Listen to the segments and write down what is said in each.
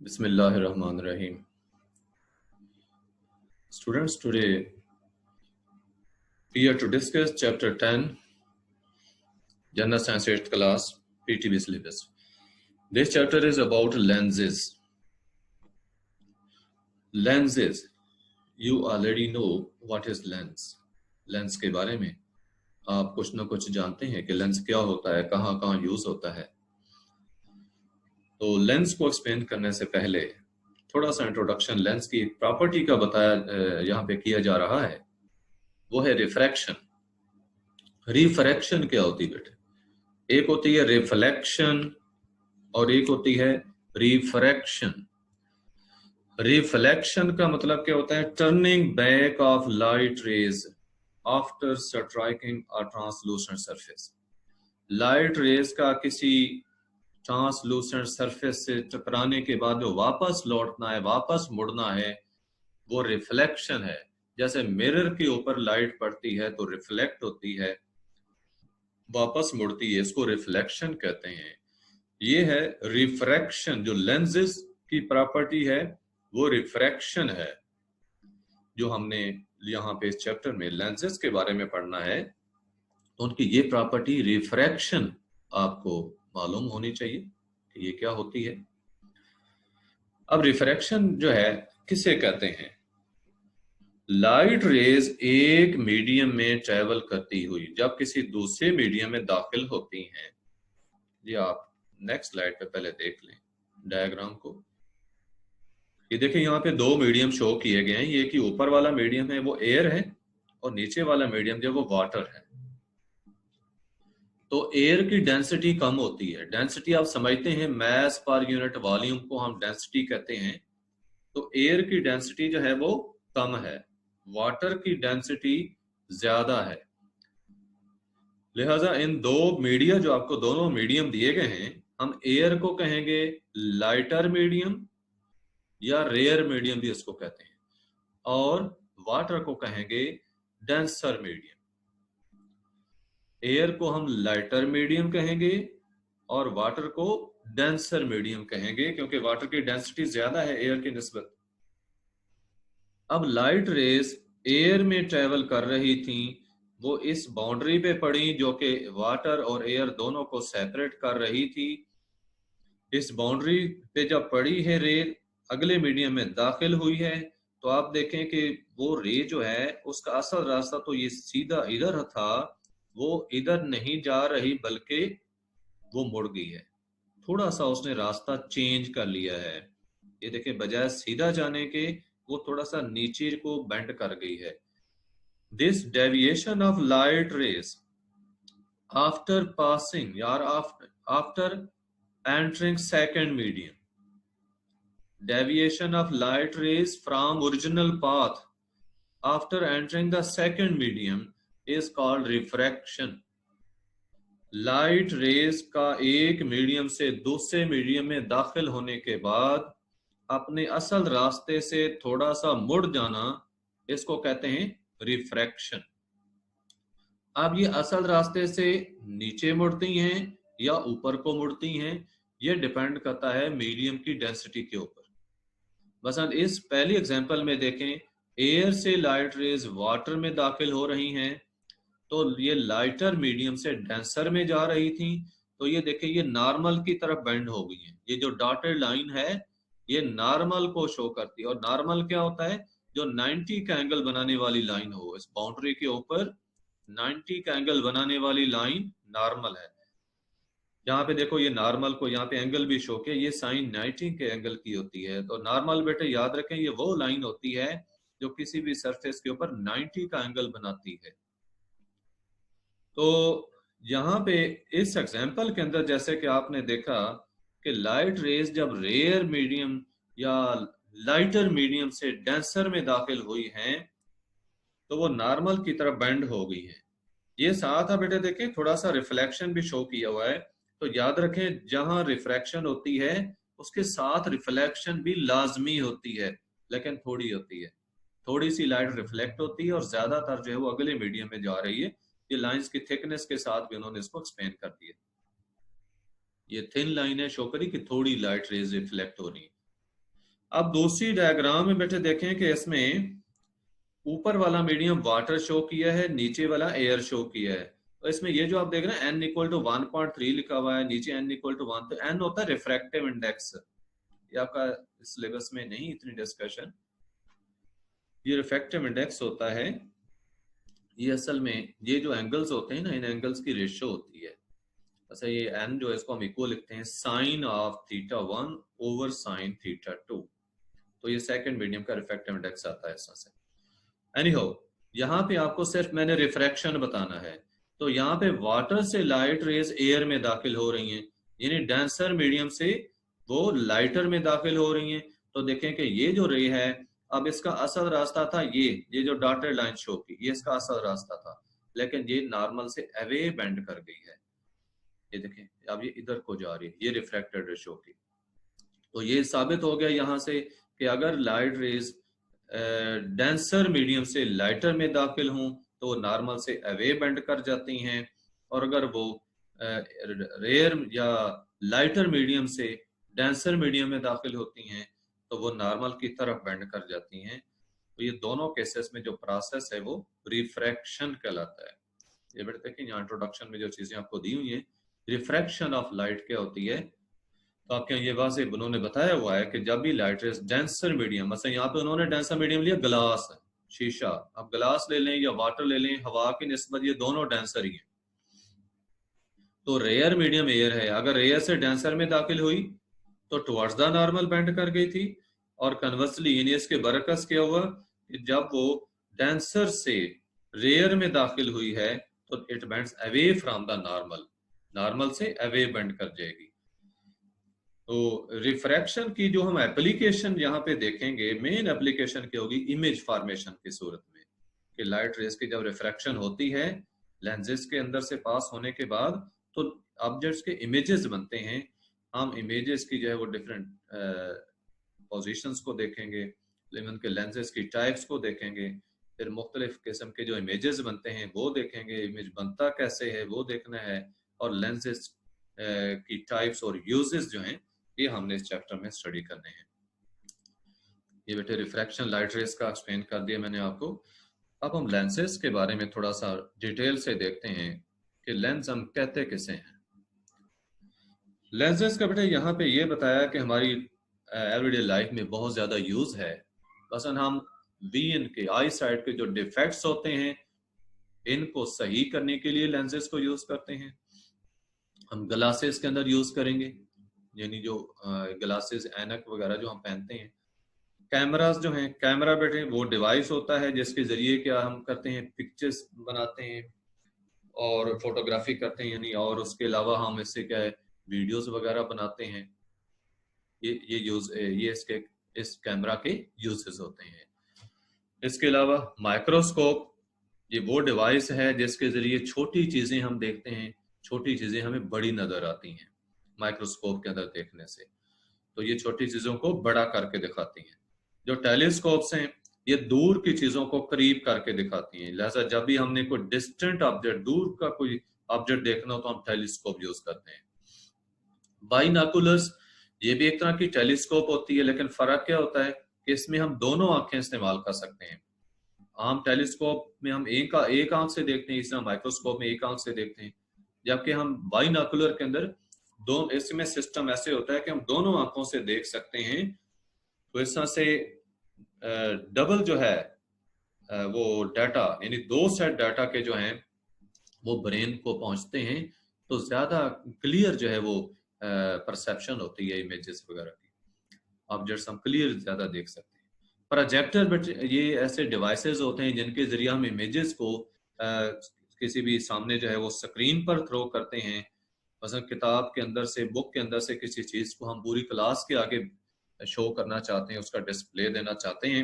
Bismillahirrahmanirrahim. Students, today we are to discuss chapter 10, General Science 8th class, PTB syllabus. This chapter is about lenses. Lenses. You already know what is lens. Lens के बारे में आप कुछ न कुछ जानते हैं कि लेंस क्या होता है, कहाँ कहाँ यूज होता है. तो लेंस को एक्सप्लेन करने से पहले थोड़ा सा इंट्रोडक्शन लेंस की प्रॉपर्टी का बताया यहाँ पे किया जा रहा है. वो है रिफ्रैक्शन. रिफ्रैक्शन क्या होती है बेटे? एक होती है रिफ्लेक्शन और एक होती है रिफ्रैक्शन. रिफ्लेक्शन का मतलब क्या होता है? Turning back of light rays after striking a translucent surface. Light rays का किसी ट्रांसलूसेंट सरफेस से टकराने के बाद जो वापस लौटना है, वापस मुड़ना है, वो रिफ्लेक्शन है. जैसे मिरर के ऊपर लाइट पड़ती है तो रिफ्लेक्ट होती है, वापस मुड़ती है, इसको रिफ्लेक्शन कहते हैं. ये है रिफ्रैक्शन. जो लेंसेज की प्रॉपर्टी है वो रिफ्रैक्शन है. जो हमने यहाँ पे इस चैप्टर में लेंसेज के बारे में पढ़ना है तो उनकी ये प्रॉपर्टी रिफ्रैक्शन आपको मालूम होनी चाहिए कि ये क्या होती है. अब रिफ्रैक्शन जो है किसे कहते हैं? लाइट रेज एक मीडियम में ट्रेवल करती हुई जब किसी दूसरे मीडियम में दाखिल होती हैं. ये आप नेक्स्ट स्लाइड पे पहले देख लें डायग्राम को. ये देखिए यहाँ पे दो मीडियम शो किए गए हैं. ये कि ऊपर वाला मीडियम है वो एयर है और नीचे वाला मीडियम जो वो वाटर है. तो एयर की डेंसिटी कम होती है. डेंसिटी आप समझते हैं मैस पर यूनिट वॉल्यूम को हम डेंसिटी कहते हैं. तो एयर की डेंसिटी जो है वो कम है, वाटर की डेंसिटी ज्यादा है. लिहाजा इन दो मीडिया जो आपको दोनों मीडियम दिए गए हैं, हम एयर को कहेंगे लाइटर मीडियम या रेयर मीडियम भी इसको कहते हैं, और वाटर को कहेंगे डेंसर मीडियम. एयर को हम लाइटर मीडियम कहेंगे और वाटर को डेंसर मीडियम कहेंगे क्योंकि वाटर की डेंसिटी ज्यादा है एयर की निस्बत. अब लाइट रेज एयर में ट्रेवल कर रही थी, वो इस बाउंड्री पे पड़ी जो कि वाटर और एयर दोनों को सेपरेट कर रही थी. इस बाउंड्री पे जब पड़ी है रे, अगले मीडियम में दाखिल हुई है, तो आप देखें कि वो रे जो है उसका असल रास्ता तो ये सीधा इधर था, वो इधर नहीं जा रही बल्कि वो मुड़ गई है. थोड़ा सा उसने रास्ता चेंज कर लिया है. ये देखें बजाय सीधा जाने के वो थोड़ा सा नीचे को बेंड कर गई है. This deviation of light rays after passing यार after entering second medium, deviation of light rays from original path after entering the second medium is called refraction. Light rays का एक मीडियम से दूसरे मीडियम में दाखिल होने के बाद अपने असल रास्ते से थोड़ा सा मुड़ जाना, इसको कहते हैं रिफ्रैक्शन. अब ये असल रास्ते से नीचे मुड़ती हैं या ऊपर को मुड़ती हैं, ये डिपेंड करता है मीडियम की डेंसिटी के ऊपर. मसलन इस पहली एग्जांपल में देखें, एयर से लाइट रेज वाटर में दाखिल हो रही हैं, तो ये लाइटर मीडियम से डेंसर में जा रही थी. तो ये देखें ये नॉर्मल की तरफ बेंड हो गई है. ये जो डॉटेड लाइन है ये नॉर्मल को शो करती है. और नॉर्मल क्या होता है? जो 90 का एंगल बनाने वाली लाइन हो, इस बाउंड्री के ऊपर 90 का एंगल बनाने वाली लाइन नॉर्मल है. यहाँ पे देखो ये नॉर्मल को यहाँ पे एंगल भी शो किया, ये साइन 90 के एंगल की होती है. तो नॉर्मल बेटे याद रखें ये वो लाइन होती है जो किसी भी सरफेस के ऊपर 90 का एंगल बनाती है. तो यहाँ पे इस एग्जांपल के अंदर जैसे कि आपने देखा कि लाइट रेज जब रेयर मीडियम या लाइटर मीडियम से डेंसर में दाखिल हुई हैं तो वो नॉर्मल की तरफ बेंड हो गई है. ये साथ है बेटे देखें थोड़ा सा रिफ्लेक्शन भी शो किया हुआ है. तो याद रखें जहां रिफ्रैक्शन होती है उसके साथ रिफ्लेक्शन भी लाजमी होती है, लेकिन थोड़ी होती है. थोड़ी सी लाइट रिफ्लेक्ट होती है और ज्यादातर जो है वो अगले मीडियम में जा रही है. ये लाइंस की थिकनेस के साथ भी उन्होंने इसको एक्सप्लेन कर दिया. ये थिन लाइन है शो करी कि थोड़ी लाइट रेज रिफ्लेक्ट हो रही है. अब दूसरी डायग्राम में बेटे देखें कि इसमें ऊपर वाला मीडियम वाटर शो किया है, नीचे वाला एयर शो किया है। तो इसमें ये जो आप देख रहे हैं n इक्वल टू 1.3 लिखा हुआ है, नीचे n इक्वल टू 1, तो n होता है रिफ्रैक्टिव इंडेक्स। ये आपका सिलेबस में नहीं इतनी डिस्कशन, ये रिफ्रैक्टिव इंडेक्स होता है। ये असल में ये जो एंगल्स होते हैं ना, इन एंगल्स की रेशियो होती है। अच्छा, ये n जो है इसको हम इक्वल लिखते हैं sine of theta 1 over sine theta 2। तो ये सेकंड मीडियम का रिफ्रैक्टिव इंडेक्स आता है इसमें से। एनीहाउ, यहाँ पे आपको सिर्फ मैंने रिफ्रैक्शन बताना है। तो यहाँ पे वाटर से लाइट रेज एयर में दाखिल हो रही हैं, यानी डेंसर मीडियम से वो लाइटर में दाखिल हो रही हैं। तो देखें कि ये जो रे है, अब इसका असल रास्ता था ये जो डॉटेड लाइन शो की, ये इसका असल रास्ता था, लेकिन ये नॉर्मल से अवे बेंड कर गई है। ये देखें अब ये इधर को जा रही है, ये रिफ्रैक्टेड रे शो की। तो ये साबित हो गया यहाँ से कि अगर लाइट रेज डेंसर मीडियम से लाइटर में दाखिल हों तो नॉर्मल से अवे बेंड कर जाती हैं, और अगर वो रेयर या लाइटर मीडियम से डेंसर मीडियम में दाखिल होती हैं तो वो नॉर्मल की तरफ बेंड कर जाती हैं। तो ये दोनों केसेस में जो प्रोसेस है वो रिफ्रैक्शन कहलाता है। ये बेटे देखें यहाँ इंट्रोडक्शन में जो चीजें आपको दी हुई है, रिफ्रैक्शन ऑफ लाइट क्या होती है। तो आपके ये वाज़े उन्होंने बताया हुआ है कि जब भी लाइट रेज डेंसर मीडियम, मतलब यहाँ पे उन्होंने डेंसर मीडियम लिया ग्लास, शीशा, अब ग्लास ले लें या वाटर ले लें, हवा की निस्बत ये दोनों डेंसर ही हैं। तो रेयर मीडियम एयर है, अगर रेयर से डेंसर में दाखिल हुई तो टुवर्ड्स द नॉर्मल बेंड कर गई थी, और कन्वर्सली यानी इसके बरकस क्या हुआ कि जब वो डेंसर से रेयर में दाखिल हुई है तो it bends away from the normal, normal से अवे बेंड कर जाएगी। तो रिफ्रैक्शन की जो हम एप्लीकेशन यहाँ पे देखेंगे, मेन एप्लीकेशन क्या होगी, इमेज फॉर्मेशन की सूरत में, कि लाइट रेज की जब रिफ्रैक्शन होती है लेंसेज के अंदर से पास होने के बाद तो ऑब्जेक्ट्स के इमेजेस बनते हैं। हम इमेजेस की जो है वो डिफरेंट पोजीशंस को देखेंगे, उनके लेंसेज की टाइप्स को देखेंगे, फिर मुख्तलिफ किस्म के जो इमेजेस बनते हैं वो देखेंगे, इमेज बनता कैसे है वो देखना है, और लेंसेज की टाइप्स और यूजेस जो हैं ये हमने इस चैप्टर में स्टडी करने हैं। ये बेटे रिफ्रैक्शन लाइट रेज का एक्सप्लेन कर दिया मैंने आपको। अब हम लेंसेज के बारे में थोड़ा सा डिटेल से देखते हैं कि लेंस हम कहते किसे हैं। लेंसेज का बेटे यहाँ पे ये बताया कि हमारी एवरीडे लाइफ में बहुत ज्यादा यूज है। मसलन हम वीएन के आई साइड के जो डिफेक्ट्स होते हैं इनको सही करने के लिए लेंसेज को यूज करते हैं। हम ग्लासेस के अंदर यूज करेंगे, यानी जो ग्लासेस ऐनक वगैरह जो हम पहनते हैं। कैमरास जो हैं, कैमरा बेटे वो डिवाइस होता है जिसके जरिए क्या हम करते हैं, पिक्चर्स बनाते हैं और फोटोग्राफी करते हैं, यानी और उसके अलावा हम इससे क्या है वीडियोस वगैरह बनाते हैं। ये इसके इस कैमरा के यूजेस होते हैं। इसके अलावा माइक्रोस्कोप, ये वो डिवाइस है जिसके जरिए छोटी चीजें हम देखते हैं, छोटी चीजें हमें बड़ी नजर आती हैं माइक्रोस्कोप के अंदर देखने से, तो ये छोटी चीजों को बड़ा करके दिखाती हैं। जो टेलीस्कोप्स हैं ये दूर की चीजों को करीब करके दिखाती हैं, लिहाजा जब भी हमने कोई डिस्टेंट ऑब्जेक्ट, दूर का कोई ऑब्जेक्ट देखना हो तो हम टेलीस्कोप यूज करते हैं। बाइनोकुलर्स, ये भी एक तरह की टेलीस्कोप होती है, लेकिन फर्क क्या होता है कि इसमें हम दोनों आंखें इस्तेमाल कर सकते हैं। आम टेलीस्कोप में हम एक आंख से देखते हैं, इस तरह माइक्रोस्कोप में एक आंख से देखते हैं, जबकि हम बाइनोकुलर के अंदर इसमें सिस्टम ऐसे होता है कि हम दोनों आंखों से देख सकते हैं। तो इस तरह से डबल जो है वो डाटा, यानी दो सेट डाटा के जो हैं वो ब्रेन को पहुंचते हैं, तो ज्यादा क्लियर जो है वो परसेप्शन होती है इमेजेस वगैरह की, ऑब्जेक्ट्स हम क्लियर ज्यादा देख सकते हैं। प्रोजेक्टर, ये ऐसे डिवाइसेस होते हैं जिनके जरिए हम इमेजेस को किसी भी सामने जो है वो स्क्रीन पर थ्रो करते हैं। मतलब किताब के अंदर से, बुक के अंदर से किसी चीज को हम पूरी क्लास के आगे शो करना चाहते हैं, उसका डिस्प्ले देना चाहते हैं,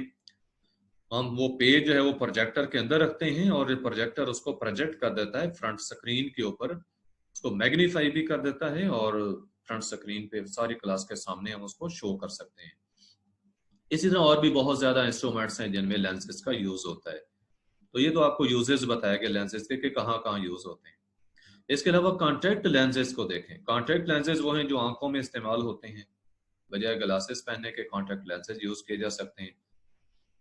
हम वो पेज जो है वो प्रोजेक्टर के अंदर रखते हैं और प्रोजेक्टर उसको प्रोजेक्ट कर देता है फ्रंट स्क्रीन के ऊपर, उसको मैग्नीफाई भी कर देता है और फ्रंट स्क्रीन पे सारी क्लास के सामने हम उसको शो कर सकते हैं। इसी तरह और भी बहुत ज्यादा इंस्ट्रूमेंट्स हैं जिनमें लेंसेज का यूज होता है। तो ये तो आपको यूजेस बताया गया लेंसेज के कि कहाँ कहाँ यूज होते हैं। इसके अलावा कॉन्टैक्ट लेंसेज को देखें। कॉन्टैक्ट लेंसेज वो हैं जो आंखों में इस्तेमाल होते हैं। बजाय ग्लासेस पहनने के कॉन्टैक्ट लेंसेज यूज किए जा सकते हैं।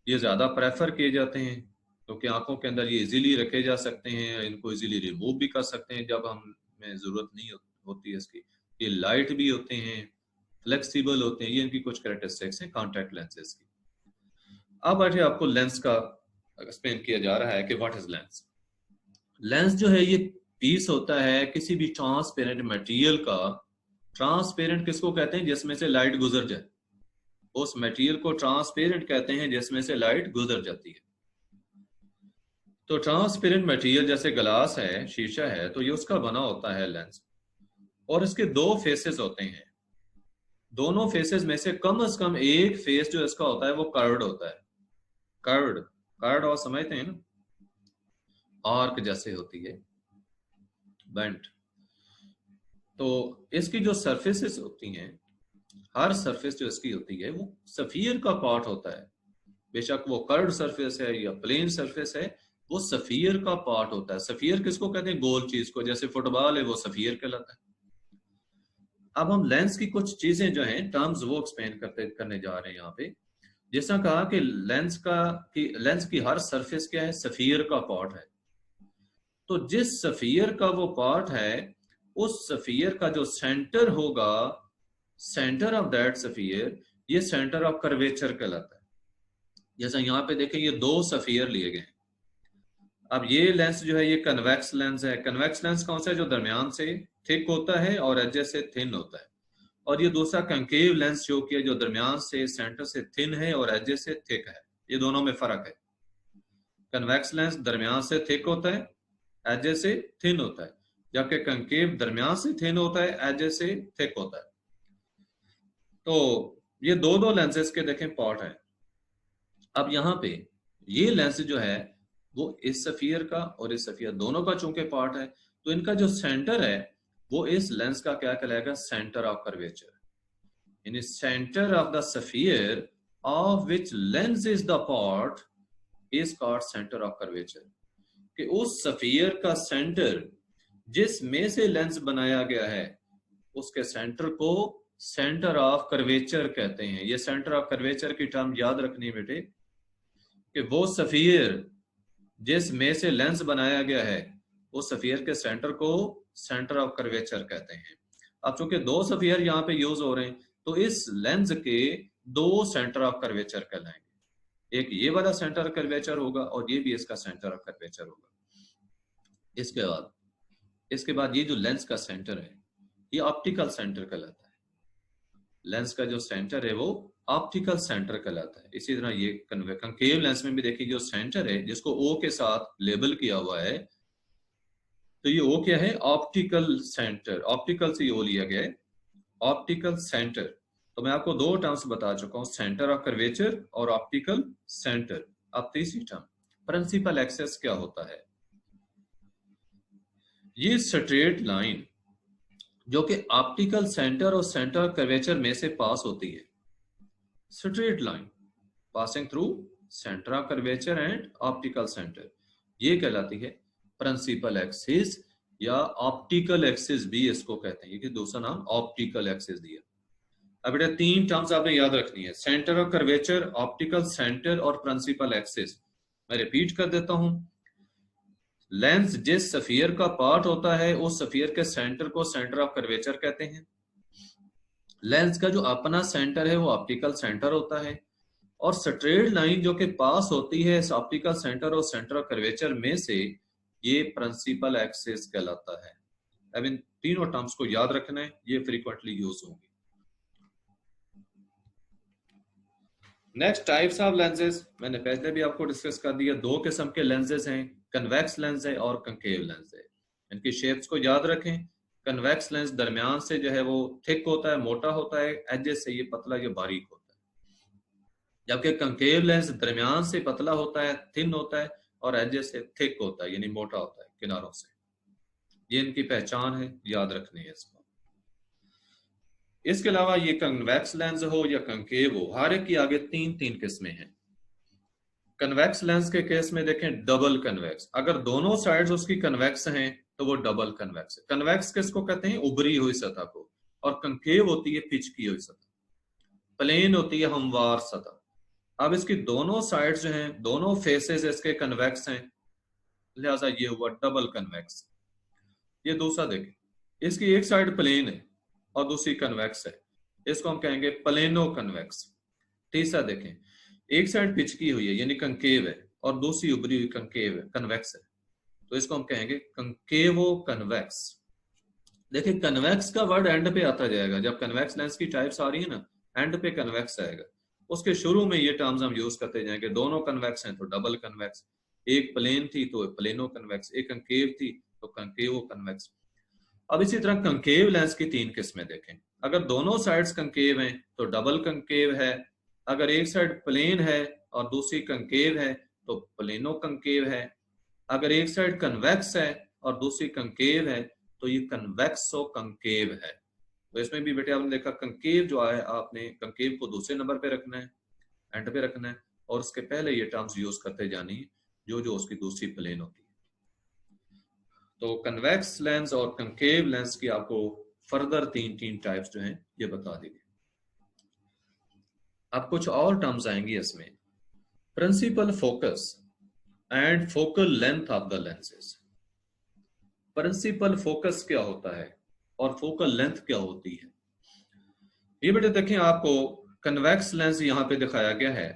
ये ज्यादा प्रेफर किए जाते हैं क्योंकि आंखों के अंदर ये इजीली रखे जा सकते हैं, इनको इजीली रिमूव भी कर सकते हैं जब हमें जरूरत नहीं होती है इसकी। ये लाइट भी होते हैं, फ्लेक्सिबल होते हैं, ये इनकी कुछ कैरेक्टरिस्टिक्स हैं कॉन्टैक्ट लेंसेज की। अब आगे आपको लेंस का एक्सप्लेन किया जा रहा है कि व्हाट इज लेंस। लेंस जो है ये पीस होता है किसी भी ट्रांसपेरेंट मटेरियल का। ट्रांसपेरेंट किसको कहते हैं? जिसमें से लाइट गुजर जाए, उस मटेरियल को ट्रांसपेरेंट कहते हैं जिसमें से लाइट गुजर जाती है। तो ट्रांसपेरेंट मटेरियल जैसे ग्लास है, शीशा है, तो ये उसका बना होता है लेंस। और इसके दो फेसेस होते हैं, दोनों फेसेस में से कम एक फेस जो इसका होता है वो कर्व्ड होता है। कर्व्ड और समझते हैं ना, आर्क जैसे होती है, बेंट। तो इसकी जो सरफेसेस होती हैं, हर सरफेस जो इसकी होती है वो सफियर का पार्ट होता है। बेशक वो कर्व्ड सरफेस है या प्लेन सरफेस है, वो सफियर का पार्ट होता है। सफियर किसको कहते हैं? गोल चीज को, जैसे फुटबॉल है वो सफियर कहलाता है। अब हम लेंस की कुछ चीजें जो हैं टर्म्स वो एक्सप्लेन करने जा रहे हैं यहाँ पे। जैसा कहा कि लेंस की हर सरफेस क्या है? सफियर का पार्ट है। तो जिस सफियर का वो पार्ट है, उस सफियर का जो सेंटर होगा, सेंटर ऑफ दैट सफियर, ये सेंटर ऑफ कर्वेचर कहलाता है। जैसा यहाँ पे देखें, ये दो सफियर लिए गए हैं। अब ये लेंस जो है ये कन्वेक्स लेंस है। कन्वेक्स लेंस कौन सा है? जो दरमियान से थिक होता है और एजेस से थिन होता है। और ये दूसरा कंकेव लेंस जो कि जो दरमियान से, सेंटर से थिन है और एजेस से थिक है। ये दोनों में फर्क है। कन्वेक्स लेंस दरमियान से थिक होता है, एजेस से थिन होता है, जबकि कंकेव दरमियान से थिन होता है, एजेस से थिक होता है। तो ये दो लेंसेज के देखें पार्ट है। अब यहाँ पे ये लेंस जो है वो इस सफियर का और इस सफियर दोनों का चूंकि पार्ट है, तो इनका जो सेंटर है वो इस लेंस का क्या कहलाएगा? Centre of curvature. यानी centre of the sphere of which lens is the part is called centre of curvature. कि उस सफियर का सेंटर जिस में से लेंस बनाया गया है, उसके सेंटर को सेंटर ऑफ कर्वेचर कहते हैं। ये सेंटर ऑफ कर्वेचर की टर्म याद रखनी है बेटे, कि वो सफियर जिस में से लेंस बनाया गया है, उस सफियर के सेंटर को सेंटर ऑफ कर्वेचर कहते हैं। अब चूंकि दो सफियर यहाँ पे यूज हो रहे हैं, तो इस लेंस के दो सेंटर ऑफ कर्वेचर कहलाएंगे। एक ये वाला सेंटर ऑफ कर्वेचर होगा और ये भी इसका सेंटर ऑफ कर्वेचर होगा। इसके बाद ये जो लेंस का सेंटर है ये ऑप्टिकल सेंटर कहलाता है। लेंस का जो सेंटर है वो ऑप्टिकल सेंटर कहलाता है। इसी तरह ये कंकेव लेंस में भी देखिए, जो सेंटर है जिसको ओ के साथ लेबल किया हुआ है, तो ये ओ क्या है? Optical centre. ऑप्टिकल से ओ लिया गया है, ऑप्टिकल सेंटर। तो मैं आपको दो टर्म्स बता चुका हूं, सेंटर ऑफ कर्वेचर और ऑप्टिकल सेंटर। अब तीसरी टर्म प्रिंसिपल एक्सेस क्या होता है? ये स्ट्रेट लाइन जो कि ऑप्टिकल सेंटर और सेंटर कर्वेचर में से पास होती है, straight line passing through centre of curvature and optical centre, ये कहलाती है प्रिंसिपल एक्सिस या ऑप्टिकल एक्सिस भी इसको कहते हैं। ये दूसरा नाम ऑप्टिकल एक्सिस दिया। अब बेटा तीन टर्म्स आपने याद रखनी है, centre of curvature, optical centre और प्रिंसिपल एक्सिस। मैं रिपीट कर देता हूं, लेंस जिस सफियर का पार्ट होता है उस सफियर के सेंटर को सेंटर ऑफ कर्वेचर कहते हैं। लेंस का जो अपना सेंटर है वो ऑप्टिकल सेंटर होता है, और स्ट्रेट लाइन जो कि पास होती है इस ऑप्टिकल सेंटर और सेंटर ऑफ कर्वेचर में से, ये प्रिंसिपल एक्सिस कहलाता है। अब इन तीनों टर्म्स को याद रखना है, ये फ्रीक्वेंटली यूज होंगे। नेक्स्ट टाइप्स ऑफ लेंसेज मैंने पहले भी आपको डिस्कस कर दिया। दो किस्म के लेंसेज हैं, कन्वेक्स लेंस है और कंकेव लेंस है। इनकी शेप्स को याद रखें। कन्वेक्स लेंस दरमियान से जो है वो थिक होता है, मोटा होता है, एजेस से ये पतला या बारीक होता है, जबकि कंकेव लेंस दरमियान से पतला होता है, थिन होता है, और एजेस से थिक होता है यानी मोटा होता है किनारों से। ये इनकी पहचान है, याद रखनी है इसको। इसके अलावा ये कन्वेक्स लेंस हो या कंकेव हो, हर एक की आगे तीन तीन किस्में हैं। कन्वेक्स लेंस के केस में देखें डबल कन्वेक्स, अगर दोनों साइड्स उसकी कन्वेक्स हैं तो वो डबल कन्वेक्स है। कन्वेक्स किसको कहते हैं? उभरी हुई सतह को, और कंकेव होती है पिच की हुई सतह। प्लेन होती है हमवार सतह। अब इसकी दोनों साइड जो हैं, दोनों फेसेस इसके कन्वेक्स हैं, लिहाजा ये हुआ डबल कन्वेक्स। ये दूसरा देखें, इसकी एक साइड प्लेन है और दूसरी कन्वेक्स है, इसको हम कहेंगे प्लेनो कन्वेक्स। तीसरा देखें, एक साइड पिचकी हुई है यानी कंकेव है और दूसरी उभरी हुई कंकेव है, कन्वेक्स है, तो इसको हम कहेंगे कंकेवो कन्वेक्स। देखिए कन्वेक्स का वर्ड एंड पे आता जाएगा, जब कन्वेक्स लेंस की टाइप्स आ रही है ना, एंड पे कन्वेक्स आएगा। उसके शुरू में ये टर्म्स हम यूज करते जाएंगे, दोनों कन्वेक्स हैं तो डबल कन्वेक्स, एक प्लेन थी तो प्लेनो कन्वेक्स, एक कंकेव थी तो कंकेवो कन्वेक्स। अब इसी तरह कंकेव लेंस की तीन किस्में देखें। अगर दोनों साइड्स कंकेव हैं तो डबल कंकेव है, अगर एक साइड प्लेन है और दूसरी कंकेव है तो प्लेनो कंकेव है, अगर एक साइड कन्वेक्स है और दूसरी कंकेव है तो ये कन्वेक्सो कंकेव है। तो इसमें भी बेटे आपने देखा कंकेव जो है, आपने कंकेव को दूसरे नंबर पे रखना है, एंड पे रखना है, और उसके पहले ये टर्म्स यूज करते जानी है जो जो उसकी दूसरी प्लेन होती है। तो कन्वेक्स लेंस और कंकेव लेंस की आपको फर्दर तीन टाइप्स जो हैं ये बता दी गई। अब कुछ और टर्म्स आएंगी इसमें, principal focus and focal length of the lenses. Principal focus क्या होता है और फोकल लेंथ क्या होती है? ये बेटे देखें, आपको कन्वेक्स लेंस यहां पे दिखाया गया है।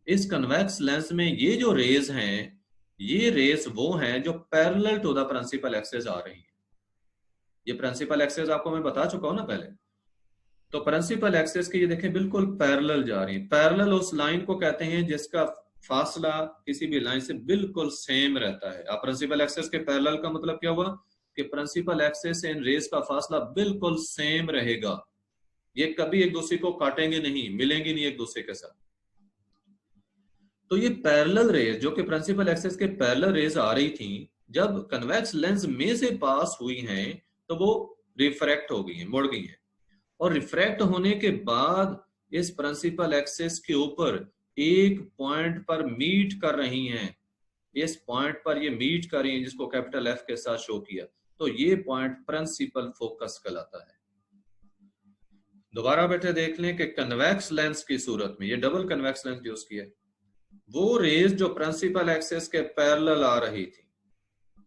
इस कन्वेक्स लेंस में ये जो रेज हैं, ये रेज वो हैं जो parallel to the principal axis आ रही हैं। ये प्रिंसिपल एक्सिस आपको मैं बता चुका हूं ना पहले, तो प्रिंसिपल एक्सिस की ये देखें बिल्कुल पैरेलल जा रही है। पैरेलल उस लाइन को कहते हैं जिसका फासला किसी भी लाइन से बिल्कुल सेम रहता है। अब प्रिंसिपल एक्सिस के पैरेलल का मतलब क्या हुआ कि प्रिंसिपल एक्सिस से इन रेज का फासला बिल्कुल सेम रहेगा, ये कभी एक दूसरे को काटेंगे नहीं, मिलेंगे नहीं एक दूसरे के साथ। तो ये पैरेलल रेज जो कि प्रिंसिपल एक्सिस के पैरेलल रेज आ रही थी, जब कन्वेक्स लेंस में से पास हुई हैं तो वो रिफ्रैक्ट हो गई हैं, मुड़ गई हैं, और रिफ्रैक्ट होने के बाद इस प्रिंसिपल एक्सिस के ऊपर एक पॉइंट पर मीट कर रही हैं। इस पॉइंट पर ये मीट कर रही हैं जिसको कैपिटल एफ के साथ शो किया, तो ये पॉइंट प्रिंसिपल फोकस कहलाता है। दोबारा बेटे देख लें कि कन्वेक्स लेंस की सूरत में, ये डबल कन्वेक्स लेंस यूज किया, वो रेज जो प्रिंसिपल एक्सिस के पैरेलल आ रही थी,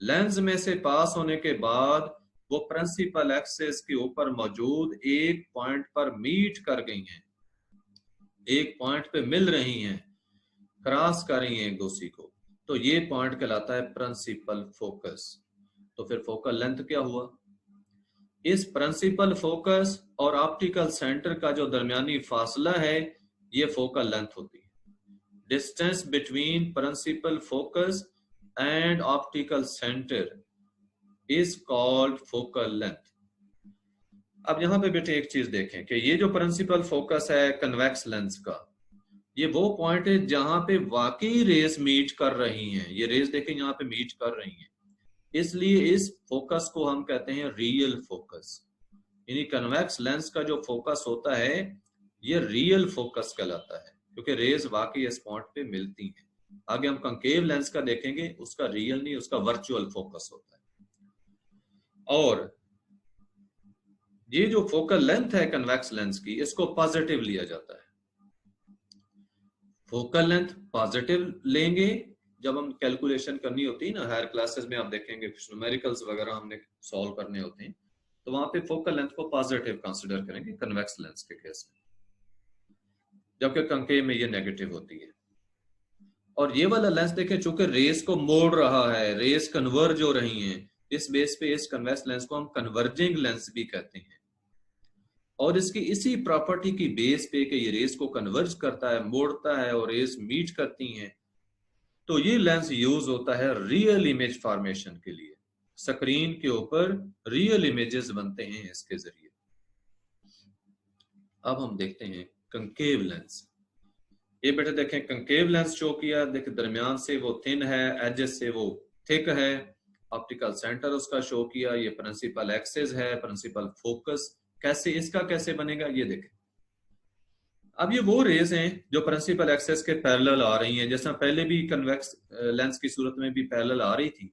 लेंस में से पास होने के बाद वो प्रिंसिपल एक्सिस के ऊपर मौजूद एक पॉइंट पर मीट कर गई हैं, एक पॉइंट पे मिल रही हैं, क्रॉस कर रही हैं एक दूसरे को, तो ये पॉइंट कहलाता है प्रिंसिपल फोकस। तो फिर फोकल लेंथ क्या हुआ? इस प्रिंसिपल फोकस और ऑप्टिकल सेंटर का जो दरमियानी फासला है ये फोकल लेंथ होती है। Distance between principal focus and optical centre is called focal length. अब यहां पे बेटे एक चीज देखें कि ये जो प्रिंसिपल फोकस है कन्वेक्स लेंस का, ये वो पॉइंट है जहां पे वाकई रेज मीट कर रही हैं। ये रेज देखें यहां पे मीट कर रही हैं, इसलिए इस फोकस को हम कहते हैं रियल फोकस। यानी कन्वेक्स लेंस का जो फोकस होता है ये रियल फोकस कहलाता है, क्योंकि रेज वाकई इस पॉइंट पे मिलती हैं। आगे हम कंकेव लेंस का देखेंगे, उसका रियल नहीं, उसका वर्चुअल फोकस होता है। और ये जो फोकल लेंथ है कन्वेक्स लेंस की, इसको पॉजिटिव लिया जाता है। फोकल लेंथ पॉजिटिव लेंगे जब हम कैलकुलेशन करनी होती है ना, हायर क्लासेस में आप देखेंगे न्यूमेरिकल्स वगैरह हमने सॉल्व करने होते हैं, तो वहां पे फोकल लेंथ को पॉजिटिव कंसीडर करेंगे कन्वेक्स लेंस के केस में, जबकि कंकेव में ये नेगेटिव होती है। और ये वाला लेंस देखें, चूंकि रेस को मोड़ रहा है, रेस कन्वर्ज हो रही हैं, इस बेस पे इस कन्वेक्स लेंस को हम कन्वर्जिंग लेंस भी कहते हैं। और इसकी इसी प्रॉपर्टी की बेस पे कि ये रेस को कन्वर्ज करता है, मोड़ता है और रेस मीट करती हैं, तो ये लेंस यूज होता है रियल इमेज फॉर्मेशन के लिए। स्क्रीन के ऊपर रियल इमेजेस बनते हैं इसके जरिए। अब हम देखते हैं कंकेव लेंस। ये बेटे देखें कंकेव लेंस शो किया, देखें दरमियान से वो थिन है, एजेस से वो थिक है, ऑप्टिकल सेंटर उसका शो किया, ये प्रिंसिपल एक्सिस है, प्रिंसिपल फोकस। कैसे, इसका कैसे बनेगा ये देखें। अब ये वो रेज हैं जो प्रिंसिपल एक्सिस के पैरेलल आ रही हैं, जैसा पहले भी कन्वेक्स लेंस की सूरत में भी पैरेलल आ रही थी,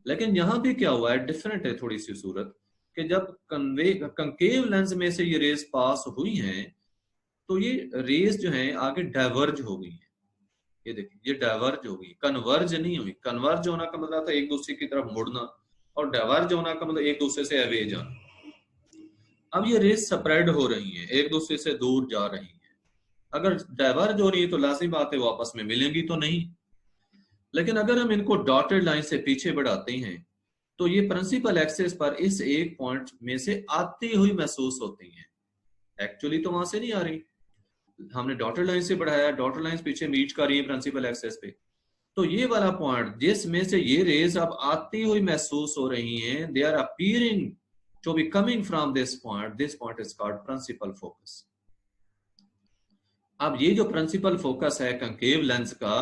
लेकिन यहां भी क्या हुआ है, डिफरेंट है थोड़ी सी सूरत, कि जब कंकेव लेंस में से ये रेज पास हुई हैं तो ये रेस जो है आगे डाइवर्ज हो गई है। ये देखिए ये डाइवर्ज हो गई, कन्वर्ज नहीं हुई। कन्वर्ज होना का मतलब था एक दूसरे की तरफ मुड़ना, और डाइवर्ज होना का मतलब एक दूसरे से अवे जाना। अब ये रेस स्प्रेड हो रही है, एक दूसरे से दूर जा रही है। अगर डाइवर्ज हो रही है तो लाजिमी बात है वो आपस में मिलेंगी तो नहीं। लेकिन अगर हम इनको डॉटेड लाइन से पीछे बढ़ाते हैं तो ये प्रिंसिपल एक्सेस पर इस एक पॉइंट में से आती हुई महसूस होती हैं। एक्चुअली तो वहां से नहीं आ रही, हमने डॉटेड लाइन से बढ़ाया, डॉटेड लाइन पीछे मीट कर रही है प्रिंसिपल एक्सेस पे। तो ये वाला पॉइंट जिसमें से ये रेज अब आती हुई महसूस हो रही हैं, they are appearing to be coming from this point is called principal focus. अब ये जो प्रिंसिपल फोकस है कंकेव लेंस का,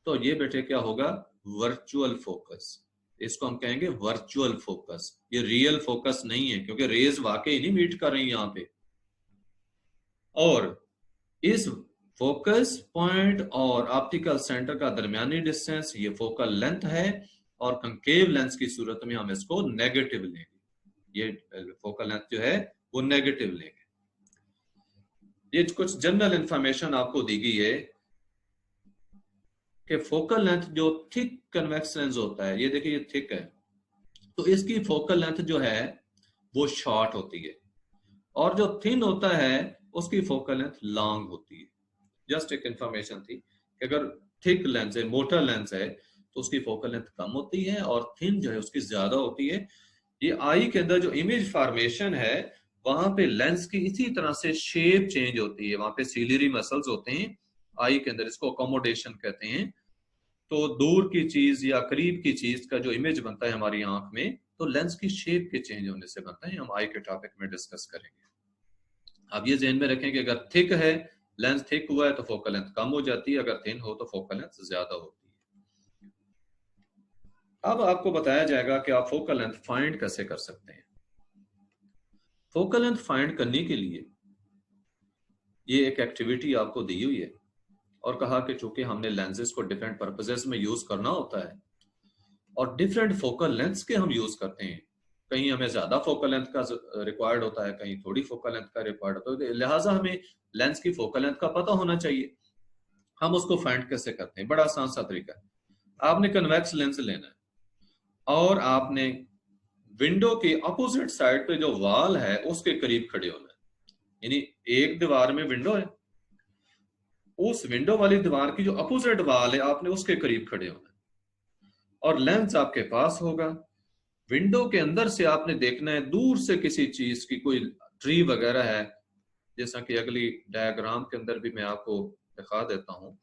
तो ये बेटे क्या होगा, वर्चुअल फोकस। इसको हम कहेंगे वर्चुअल फोकस, ये रियल फोकस नहीं है क्योंकि रेज वाकई नहीं मीट कर रही यहां पे। और इस फोकस पॉइंट और ऑप्टिकल सेंटर का दरमियानी डिस्टेंस ये फोकल लेंथ है, और कंकेव लेंस की सूरत में हम इसको नेगेटिव लेंगे। ये फोकल लेंथ जो है वो नेगेटिव लेंगे। ये कुछ जनरल इंफॉर्मेशन आपको दी गई है कि फोकल लेंथ जो थिक कन्वेक्स लेंस होता है, ये देखिए ये थिक है, तो इसकी फोकल लेंथ जो है वो शॉर्ट होती है, और जो थिन होता है उसकी फोकल लेंथ लॉन्ग होती है। जस्ट एक इंफॉर्मेशन थी कि अगर थिक लेंस है, मोटा लेंस है, तो उसकी फोकल लेंथ कम होती है, और थिन जो है उसकी ज्यादा होती है। ये आई के अंदर जो इमेज फॉर्मेशन है वहां पे लेंस की इसी तरह से शेप चेंज होती है। वहां पे सीलियरी मसल्स होते हैं आई के अंदर, इसको अकोमोडेशन कहते हैं। तो दूर की चीज या करीब की चीज का जो इमेज बनता है हमारी आंख में, तो लेंस की शेप के चेंज होने से बनता है। हम आई के टॉपिक में डिस्कस करेंगे। अब ये ध्यान में रखें कि अगर थिक है, लेंस थिक हुआ है तो फोकल लेंथ कम हो जाती है, अगर थिन हो तो फोकल लेंथ ज्यादा होती है। अब आपको बताया जाएगा कि आप फोकल लेंथ फाइंड कैसे कर सकते हैं। फोकल लेंथ फाइंड करने के लिए ये एक एक्टिविटी आपको दी हुई है, और कहा कि चूंकि हमने लेंसेज को डिफरेंट पर्पसेस में यूज करना होता है, और डिफरेंट फोकल लेंथ के हम यूज करते हैं, कहीं हमें ज्यादा फोकल लेंथ का रिक्वायर्ड होता है, कहीं थोड़ी फोकल लेंथ का रिक्वायर्ड होता है, लिहाजा हमें लेंस की फोकल लेंथ का पता होना चाहिए। हम उसको फाइंड कैसे करते हैं, बड़ा आसान सा तरीका है। आपने कन्वेक्स लेंस लेना है, और आपने विंडो के अपोजिट साइड पे जो वॉल है उसके करीब खड़े होना है। यानी एक दीवार में विंडो है, उस विंडो वाली दीवार की जो अपोजिट वॉल है आपने उसके करीब खड़े होना है, और लेंस आपके पास होगा। विंडो के अंदर से आपने देखना है दूर से किसी चीज की, कोई ट्री वगैरह है, जैसा कि अगली डायग्राम के अंदर भी मैं आपको दिखा देता हूं।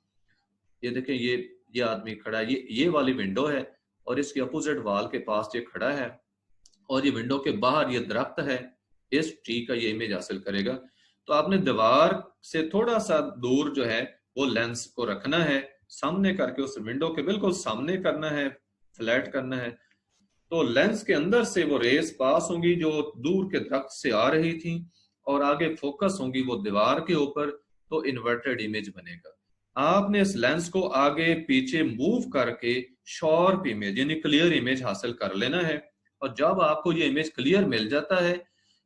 ये देखें, ये आदमी खड़ा है, ये वाली विंडो है, और इसके अपोजिट वॉल के पास ये खड़ा है, और ये विंडो के बाहर ये दरख्त है, इस ट्री का ये इमेज हासिल करेगा। तो आपने दीवार से थोड़ा सा दूर जो है वो लेंस को रखना है, सामने करके उस विंडो के बिल्कुल सामने करना है, फ्लैट करना है। तो लेंस के अंदर से वो रेस पास होंगी जो दूर के दरख्त से आ रही थी, और आगे फोकस होंगी वो दीवार के ऊपर, तो इन्वर्टेड इमेज बनेगा। आपने इस लेंस को आगे पीछे मूव करके शॉर्प इमेज यानी क्लियर इमेज हासिल कर लेना है। और जब आपको ये इमेज क्लियर मिल जाता है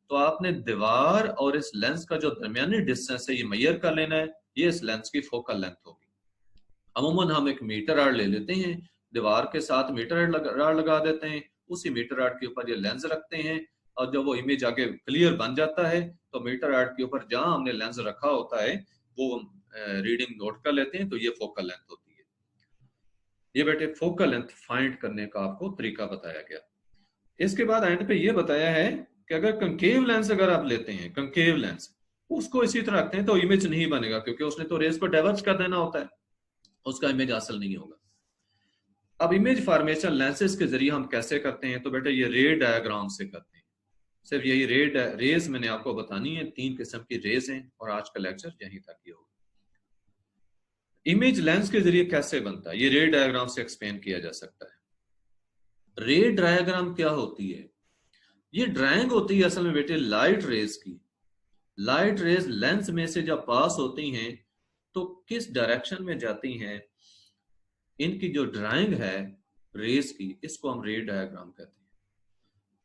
तो आपने दीवार और इस लेंस का जो दरमियानी डिस्टेंस है ये मेजर कर लेना है, ये इस लेंस की फोकल लेंथ होगी। अमूमन हम एक मीटर रॉड ले लेते हैं, दीवार के साथ मीटर रॉड लगा देते हैं, उसी मीटर रॉड के ऊपर ये लेंस रखते हैं, और जब वो इमेज आगे क्लियर बन जाता है तो मीटर रॉड के ऊपर जहां हमने लेंस रखा होता है वो रीडिंग नोट कर लेते हैं, तो ये फोकल लेंथ होती है। ये बेटे फोकल लेंथ फाइंड करने का आपको तरीका बताया गया। इसके बाद एंड पे ये बताया है कि अगर कंकेव लेंस अगर आप लेते हैं, कंकेव लेंस उसको इसी तरह रखते हैं तो इमेज नहीं बनेगा, क्योंकि उसने तो रेस को डाइवर्ज कर देना होता है, उसका इमेज हासिल नहीं होगा। अब इमेज फॉर्मेशन लेंसेज के जरिए हम कैसे करते हैं, तो बेटा ये रे डायग्राम से करते हैं। सिर्फ यही रेज मैंने आपको बतानी है, 3 किस्म की रेज हैं, और आज का लेक्चर यहीं तक ही होगा। इमेज लेंस के जरिए कैसे बनता है ये रे डायग्राम से एक्सप्लेन किया जा सकता है। रे डायग्राम क्या होती है, ये ड्राइंग होती है असल में बेटे लाइट रेज की। लाइट रेज लेंस में से जब पास होती हैं तो किस डायरेक्शन में जाती हैं, इनकी जो ड्राइंग है रेज की, इसको हम रे डायग्राम कहते हैं।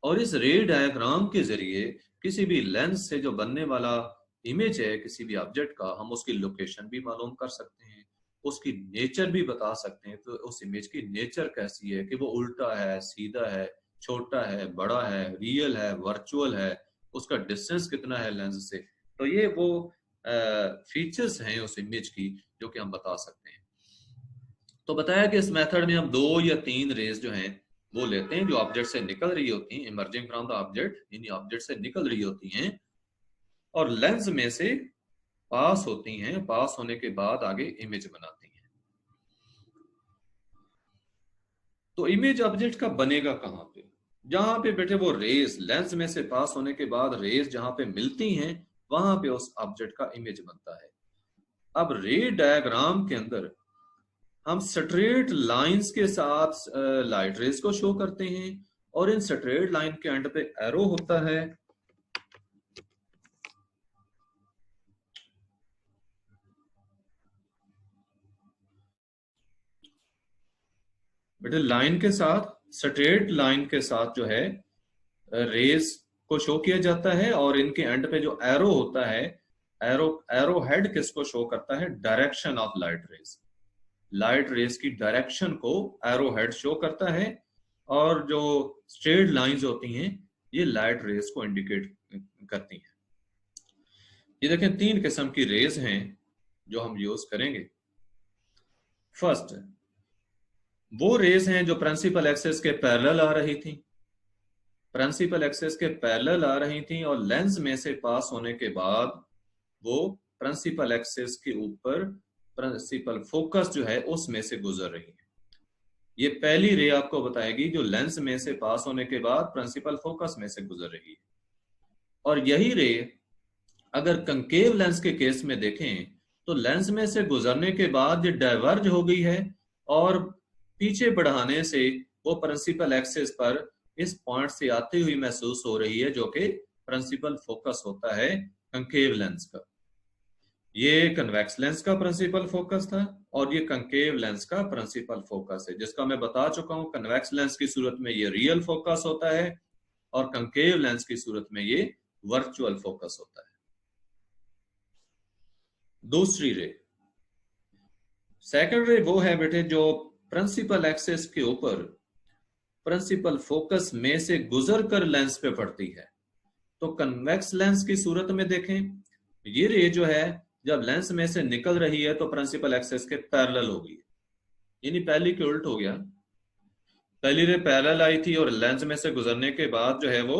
और इस रे डायग्राम के जरिए किसी भी लेंस से जो बनने वाला इमेज है किसी भी ऑब्जेक्ट का, हम उसकी लोकेशन भी मालूम कर सकते हैं, उसकी नेचर भी बता सकते हैं। तो उस इमेज की नेचर कैसी है, कि वो उल्टा है, सीधा है, छोटा है, बड़ा है, रियल है, वर्चुअल है, उसका डिस्टेंस कितना है लेंस से। तो ये वो फीचर्स हैं उस इमेज की जो कि हम बता सकते हैं। तो बताया कि इस मेथड में हम 2 या 3 रेज जो हैं वो लेते हैं जो ऑब्जेक्ट से निकल रही होती हैं, इमर्जिंग फ्रॉम द ऑब्जेक्ट, इन्हीं ऑब्जेक्ट से निकल रही होती हैं और लेंस में से पास होती हैं, पास होने के बाद आगे इमेज बनाती हैं। तो इमेज ऑब्जेक्ट का बनेगा कहां पे? जहां पे बेटे वो रेस लेंस में से पास होने के बाद रेस जहां पे मिलती हैं वहां पे उस ऑब्जेक्ट का इमेज बनता है। अब रे डायग्राम के अंदर हम स्ट्रेट लाइंस के साथ लाइट रेस को शो करते हैं और इन स्ट्रेट लाइन के एंड पे एरो होता है। बेटे लाइन के साथ, स्ट्रेट लाइन के साथ जो है रेस को शो किया जाता है और इनके एंड पे जो एरो होता है, एरो एरो हेड किसको शो करता है? Direction of light rays. Light rays की डायरेक्शन को एरो हेड शो करता है और जो स्ट्रेट लाइंस होती हैं ये लाइट रेस को इंडिकेट करती हैं। ये देखें 3 किस्म की रेज हैं जो हम यूज करेंगे। फर्स्ट, वो रेज हैं जो प्रिंसिपल एक्सिस के पैरेलल आ रही थी, प्रिंसिपल एक्सिस के पैरेलल आ रही थी और लेंस में से पास होने के बाद वो प्रिंसिपल एक्सिस के ऊपर प्रिंसिपल फोकस जो है उसमें से गुजर रही है। ये पहली रे आपको बताएगी जो लेंस में से पास होने के बाद प्रिंसिपल फोकस में से गुजर रही है। और यही रे अगर कंकेव लेंस के केस में देखें तो लेंस में से गुजरने के बाद ये डाइवर्ज हो गई है और पीछे बढ़ाने से वो प्रिंसिपल एक्सिस पर इस पॉइंट से आती हुई महसूस हो रही है जो कि प्रिंसिपल फोकस होता है कंकेव लेंस का। ये कन्वेक्स लेंस का प्रिंसिपल फोकस था और ये कंकेव लेंस का प्रिंसिपल फोकस है, जिसका मैं बता चुका हूं कन्वेक्स लेंस की सूरत में ये रियल फोकस होता है और कंकेव लेंस की सूरत में ये वर्चुअल फोकस होता है। दूसरी रे, सेकंड रे वो है बेटे जो प्रिंसिपल एक्सिस के ऊपर प्रिंसिपल फोकस में से गुजर कर लेंस पे पड़ती है। तो कन्वेक्स लेंस की सूरत में देखें, ये रे जो है जब लेंस में से निकल रही है तो प्रिंसिपल एक्सिस के पैरेलल होगी, यानी पहली के उल्ट हो गया। पहली रे पैरेलल आई थी और लेंस में से गुजरने के बाद जो है वो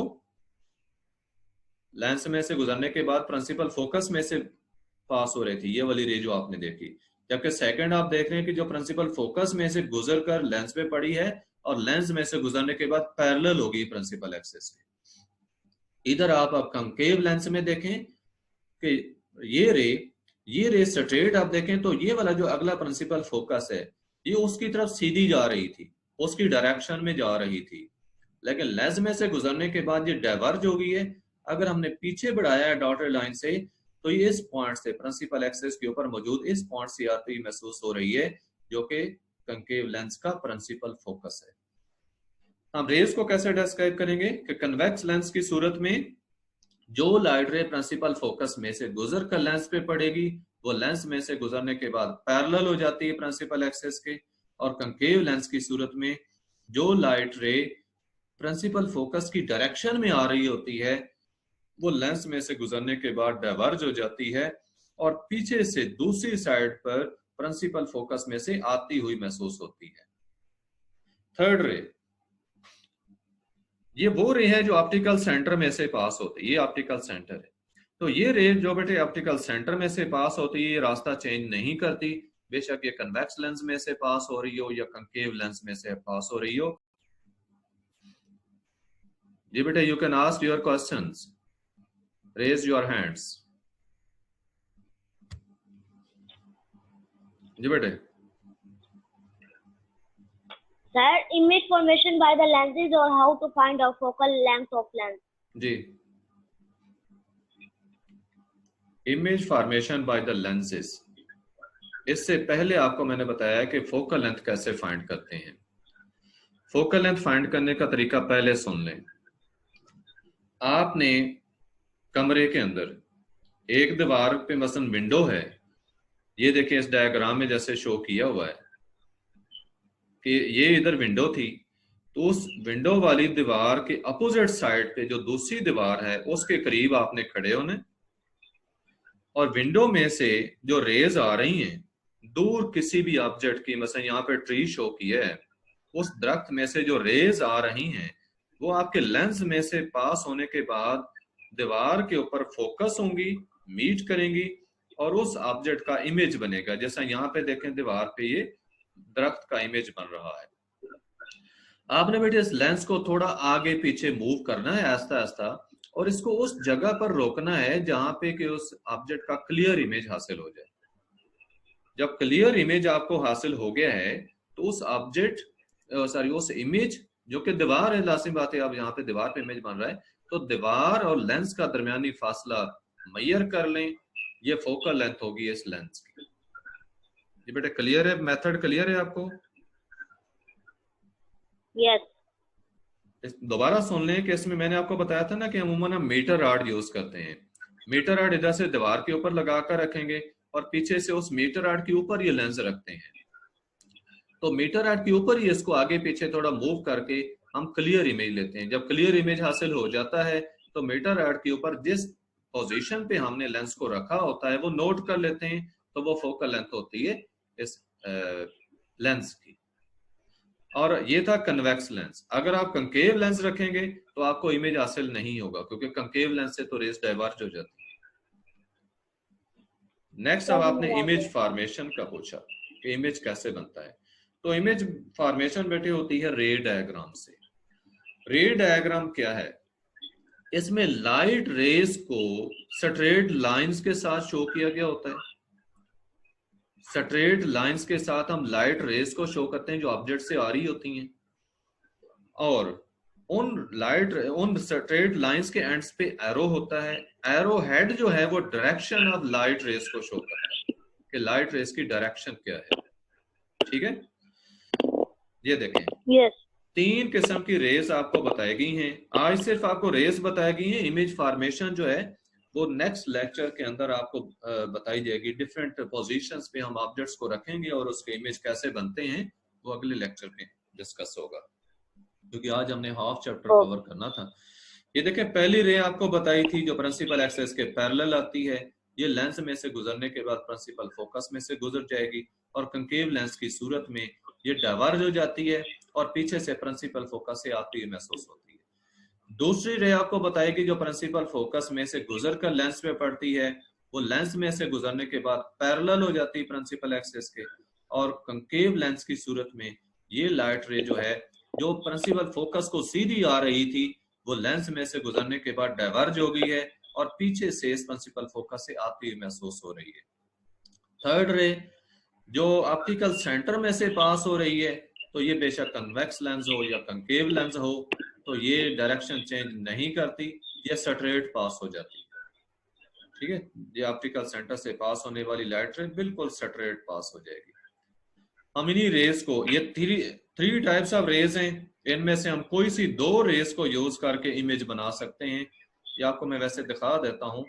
लेंस में से गुजरने के बाद प्रिंसिपल फोकस में से पास हो रही थी, ये वाली रे जो आपने देखी। जबकि सेकंड आप देख रहे हैं कि जो प्रिंसिपल फोकस में से गुजर कर लेंस पे पड़ी है और लेंस में से गुजरने के बाद पैरेलल होगी प्रिंसिपल एक्सिस के। इधर आप अब कंकेव लेंस में देखें कि ये रे स्ट्रेट आप देखें तो ये वाला जो अगला प्रिंसिपल फोकस है ये उसकी तरफ सीधी जा रही थी, उसकी डायरेक्शन में जा रही थी, लेकिन लेंस में से गुजरने के बाद ये डाइवर्ज हो गई है। अगर हमने पीछे बढ़ाया है डॉटेड लाइन से तो ये इस पॉइंट से प्रिंसिपल एक्सिस के ऊपर मौजूद इस पॉइंट से आती हुई महसूस हो रही है जो कि कंकेव लेंस का प्रिंसिपल फोकस है। हम रेस को कैसे डिस्क्राइब करेंगे कि कन्वेक्स लेंस की सूरत में जो लाइट रे प्रिंसिपल फोकस में से गुजर कर लेंस पे पड़ेगी वो लेंस में से गुजरने के बाद पैरेलल हो जाती है प्रिंसिपल एक्सिस के, और कंकेव लेंस की सूरत में जो लाइट रे प्रिंसिपल फोकस की डायरेक्शन में आ रही होती है वो लेंस में से गुजरने के बाद डाइवर्ज हो जाती है और पीछे से दूसरी साइड पर प्रिंसिपल फोकस में से आती हुई महसूस होती है। थर्ड रे, ये वो रे है जो ऑप्टिकल सेंटर में से पास होती है, ये ऑप्टिकल सेंटर है। तो ये रे जो बेटे ऑप्टिकल सेंटर में से पास होती है ये रास्ता चेंज नहीं करती, बेशक ये कन्वेक्स लेंस में से पास हो रही हो या कंकेव लेंस में से पास हो रही हो। जी बेटे you can ask your questions, raise your hands. जी बेटे। Sir, image formation by the lenses or how to find out focal length of lens? जी, image formation by the lenses. इससे पहले आपको मैंने बताया कि फोकल लेंथ कैसे फाइंड करते हैं। फोकल लेंथ फाइंड करने का तरीका पहले सुन लें। आपने कमरे के अंदर एक दीवार पे मसलन विंडो है, ये देखें इस डायग्राम में जैसे शो किया हुआ है कि ये इधर विंडो थी, तो उस विंडो वाली दीवार के अपोजिट साइड पे जो दूसरी दीवार है उसके करीब आपने खड़े होने, और विंडो में से जो रेज आ रही हैं दूर किसी भी ऑब्जेक्ट की, मसलन यहाँ पे ट्री शो किया है, उस दरख्त में से जो रेज आ रही हैं वो आपके लेंस में से पास होने के बाद दीवार के ऊपर फोकस होंगी, मीट करेंगी और उस ऑब्जेक्ट का इमेज बनेगा। जैसा यहाँ पे देखें दीवार पे ये दरख्त का इमेज बन रहा है। आपने बेटे इस लेंस को थोड़ा आगे पीछे मूव करना है आहिस्ता आहिस्ता, और इसको उस जगह पर रोकना है जहां पे कि उस ऑब्जेक्ट का क्लियर इमेज हासिल हो जाए। जब क्लियर इमेज आपको हासिल हो गया है तो उस ऑब्जेक्ट उस इमेज जो कि दीवार है, लाजिम बात है आप यहाँ पे दीवार पे इमेज बन रहा है, तो दीवार और लेंस का दरमियानी फासला मैयर कर लें, ये फोकल लेंथ होगी इस लेंस की। ये बेटा क्लियर है, मेथड क्लियर है आपको? यस। दोबारा सुन लें कि इसमें मैंने आपको बताया था ना कि अमूमन हम मीटर रॉड यूज करते हैं। मीटर रॉड इधर से दीवार के ऊपर लगा कर रखेंगे और पीछे से उस मीटर रॉड के ऊपर ये लेंस रखते हैं, तो मीटर रॉड के ऊपर ही इसको आगे पीछे थोड़ा मूव करके हम क्लियर इमेज लेते हैं। जब क्लियर इमेज हासिल हो जाता है तो मीटर रॉड के ऊपर जिस पोजीशन पे हमने लेंस को रखा होता है वो नोट कर लेते हैं, तो वो फोकल लेंथ होती है इस लेंस की। और ये था कन्वेक्स लेंस। अगर आप कंकेव लेंस रखेंगे तो आपको इमेज हासिल नहीं होगा, क्योंकि कंकेव लेंस से तो रेज डाइवर्ज हो जाती है। नेक्स्ट अब आपने इमेज फॉर्मेशन का पूछा कि इमेज कैसे बनता है। तो इमेज फॉर्मेशन बेटे होती है रे डायग्राम से। रे डायग्राम क्या है? इसमें लाइट रेज को स्ट्रेट लाइंस के साथ शो किया गया होता है। स्ट्रेट लाइंस के साथ हम लाइट रेज को शो करते हैं जो ऑब्जेक्ट से आ रही होती हैं, और उन स्ट्रेट लाइंस के एंड्स पे एरो होता है। एरो हेड जो है वो डायरेक्शन ऑफ लाइट रेज को शो करता है कि लाइट रेज की डायरेक्शन क्या है। ठीक है, ये देखें यस। 3 किस्म की रेस आपको बताई गई हैं। आज सिर्फ आपको रेस बताई गई हैं, इमेज फॉर्मेशन जो है वो नेक्स्ट लेक्चर के अंदर आपको बताई जाएगी। डिफरेंट पोजीशंस पे हम ऑब्जेक्ट्स को रखेंगे और उसके इमेज कैसे बनते हैं वो अगले लेक्चर में डिस्कस होगा, क्योंकि आज हमने हाफ चैप्टर कवर करना था। ये देखें पहली रे आपको बताई थी जो प्रिंसिपल एक्सिस के पैरेलल आती है, ये लेंस में से गुजरने के बाद प्रिंसिपल फोकस में से गुजर जाएगी, और कंकेव लेंस की सूरत में ये डाइवर्ज हो जाती है और पीछे से प्रिंसिपल फोकस से आती हुई महसूस होती है। दूसरी रे आपको बताएगी जो प्रिंसिपल फोकस में से गुजर कर लेंस में पड़ती है, वो लेंस में से गुजरने के बाद पैरेलल हो जाती है प्रिंसिपल एक्सिस के, और कंकेव लेंस की सूरत में ये लाइट रे जो है जो प्रिंसिपल फोकस को सीधी आ रही थी वो लेंस में से गुजरने के बाद डाइवर्ज हो गई है और पीछे से इस प्रिंसिपल फोकस से आती हुई महसूस हो रही है। थर्ड रे जो ऑप्टिकल सेंटर में से पास हो रही है, तो ये बेशक कन्वेक्स लेंस हो या कंकेव लेंस हो तो ये डायरेक्शन चेंज नहीं करती, ये स्ट्रेट पास हो जाती है। ठीक है, ये ऑप्टिकल सेंटर से पास होने वाली लाइट रे बिल्कुल स्ट्रेट पास हो जाएगी। हम इन्हीं रेस को, ये थ्री टाइप्स ऑफ रेस हैं, इनमें से हम कोई सी 2 रेस को यूज करके इमेज बना सकते हैं। ये आपको मैं वैसे दिखा देता हूं।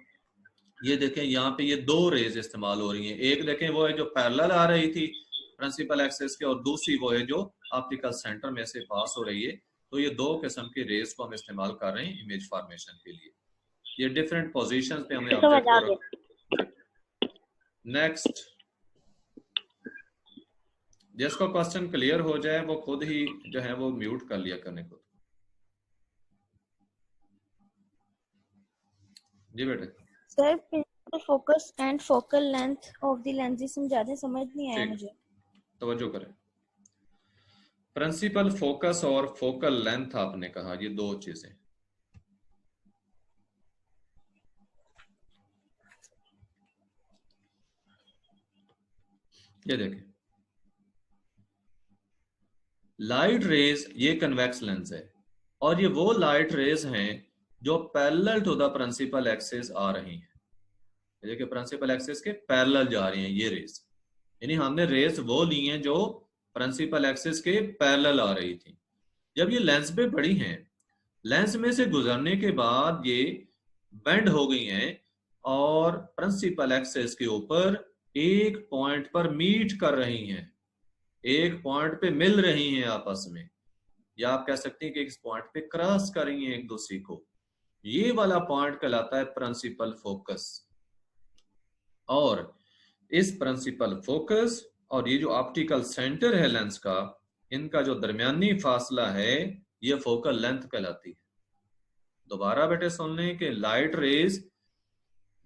ये देखें यहाँ पे ये 2 रेज इस्तेमाल हो रही हैं। एक देखें वो है जो पैरेलल आ रही थी प्रिंसिपल एक्सिस के, और दूसरी वो है जो ऑप्टिकल सेंटर में से पास हो रही है। तो ये 2 किस्म की रेस को हम इस्तेमाल कर रहे हैं इमेज फॉर्मेशन के लिए। ये डिफरेंट पोजीशंस पे हमने ऑब्जेक्ट को रखा। नेक्स्ट, जिसको क्वेश्चन क्लियर हो जाए वो खुद ही जो है वो म्यूट कर लिया करने को। जी बेटे। Sir principal focus and focal length of the lenses समझाते, समझ नहीं आया मुझे। तवज्जो करें, प्रिंसिपल फोकस और फोकल लेंथ आपने कहा ये 2 चीजें। ये देखें लाइट रेज ये कन्वेक्स लेंस है, और ये वो लाइट रेज हैं जो parallel to the principal axis आ रही हैं। देखिए प्रिंसिपल एक्सिस के पैरेलल जा रही हैं ये रेज, यानी हमने रेज वो ली हैं जो प्रिंसिपल एक्सिस के पैरेलल आ रही थी। जब ये लेंस पे पड़ी हैं, लेंस में से गुजरने के बाद ये बेंड हो गई हैं और प्रिंसिपल एक्सिस के ऊपर एक पॉइंट पर मीट कर रही हैं, एक पॉइंट पे मिल रही हैं आपस में, या आप कह सकते हैं कि इस पॉइंट पे क्रॉस कर रही हैं एक दूसरे को, ये वाला पॉइंट कहलाता है प्रिंसिपल फोकस। और इस प्रिंसिपल फोकस और ये जो ऑप्टिकल सेंटर है लेंस का, इनका जो दरमियानी फासला है ये फोकल लेंथ कहलाती है। दोबारा बेटे सुन लें कि लाइट रेज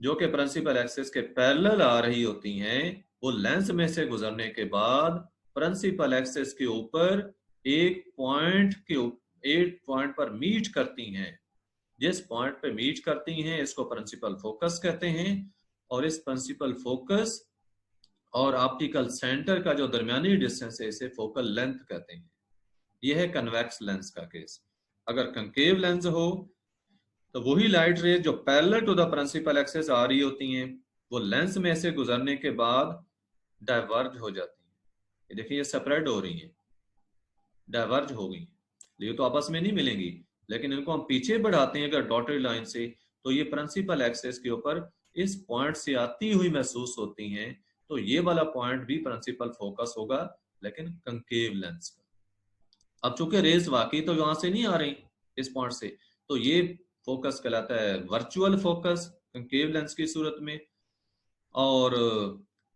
जो कि प्रिंसिपल एक्सिस के पैरेलल आ रही होती हैं, वो लेंस में से गुजरने के बाद प्रिंसिपल एक्सिस के ऊपर एक पॉइंट पर मीट करती हैं। जिस पॉइंट पे मीट करती हैं इसको प्रिंसिपल फोकस कहते हैं, और इस प्रिंसिपल फोकस और ऑप्टिकल सेंटर का जो दरमियानी डिस्टेंस है इसे फोकल लेंथ कहते हैं। यह है कन्वेक्स लेंस का केस। अगर कंकेव लेंस हो तो वही लाइट रेज जो parallel to the principal axis आ रही होती हैं, वो लेंस में से गुजरने के बाद डाइवर्ज हो जाती हैं। ये देखिए, ये सेपरेट हो रही हैं, डाइवर्ज हो गई, ये तो आपस में नहीं मिलेंगी, लेकिन इनको हम पीछे बढ़ाते हैं अगर डॉटेड लाइन से, तो ये प्रिंसिपल एक्सिस के ऊपर इस पॉइंट से आती हुई महसूस होती हैं। तो ये वाला पॉइंट भी प्रिंसिपल फोकस होगा, लेकिन कंकेव लेंस का। अब चूंकि रेज वाकई तो यहां से नहीं आ रही इस पॉइंट से, तो ये फोकस कहलाता है वर्चुअल फोकस कंकेव लेंस की सूरत में। और